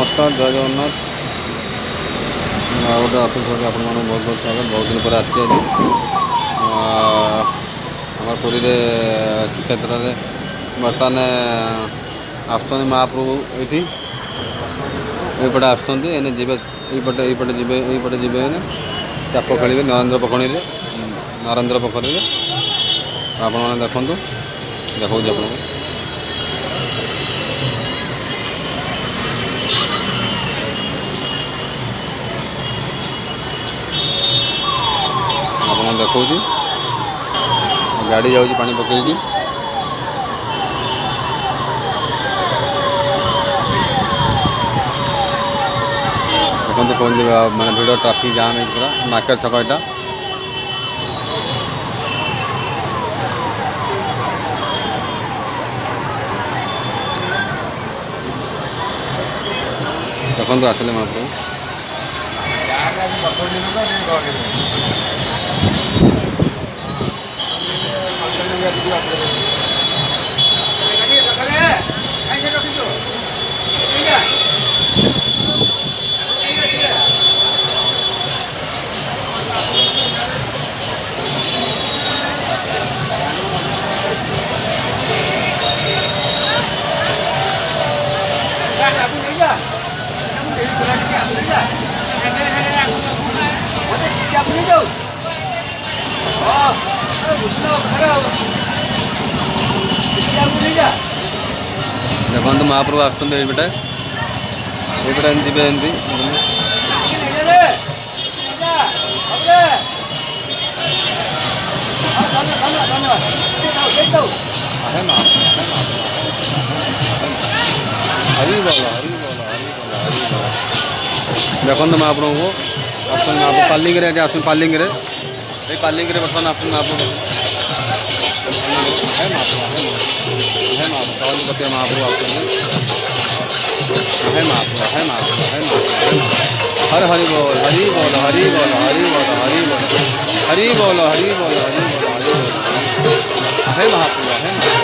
नमस्कार जय जगन्नाथ गोटे ऑफिस आप बहुत बहुत स्वागत। बहुत दिन पर आम पुरी श्रीक्षेत्र में बर्तमान आसुँच महाप्रभु ये आसुँच ये जीवे चाप खेल नरेंद्र पोखरी आप देखो देखा आप देखा गाड़ी जाऊँगी पानी पकईकी देखते कौन माने भिड़ ट्राफिक जाम है पूरा मार्केट छक यहाँ देखो आसले महाप्रभु देखो महाप्रभु आसते ये जीवे एमती हरी बोलो हरी बोलो हरी बोलो हरी बोलो देखो महाप्रभु को आसन महाप्रभु पालिंग आस पालिंग पालिंग बर्तमान आस महाप्रभु है महाप्रभु महाप्रभु है महाप्रभु है महाप्रभु है महाप्रभु हर हरि बोल हरि बोल हरि बोल हरि बोल हरि बोल हरि बोल हरि बोल हरि बोल हरि बोल है महाप्रभु है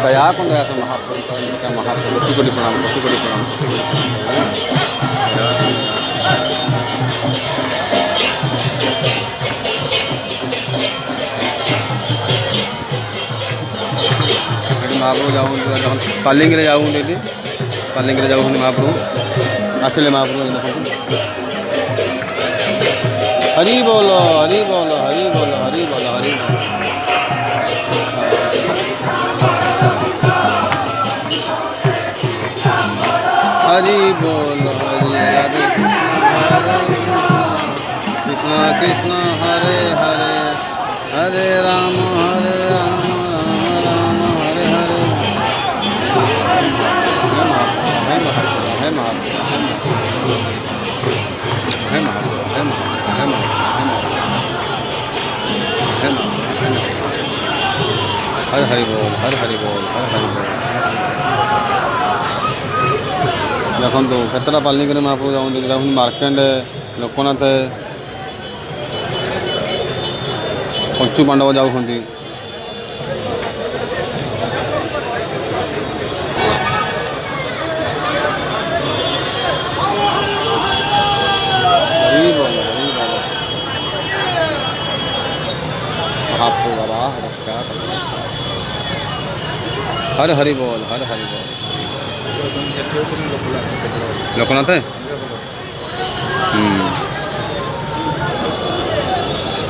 दया को दया तो महाप्रभु महाप्रभु कोटि प्रणाम कोटि प्रणाम महाप्रभु जाऊँ पालिंग जाऊँ पालिंग जाऊँ महाप्रभु आसले महाप्रभु हरि बोलो हरि बोलो हरि बोलो हरि बोलो हरि बोलो हरि बोल हरि हरे कृष्ण कृष्ण हरे हरे हरे राम राम राम हरे हरे है महाप्रभु है महाप्रभु है महाप्रभु है महाप्रभु हर हरि बोल हर हरि बोल हर हरि बोल देखो केतटा पालिंग महाप्रभु जाऊँ मार्केट लोकनाथ पंचु पांडव जाऊँ हरि बोल महाप्रभु बाबा रक्षा हर हरि बोल हर हरि बोल लोकनाथ है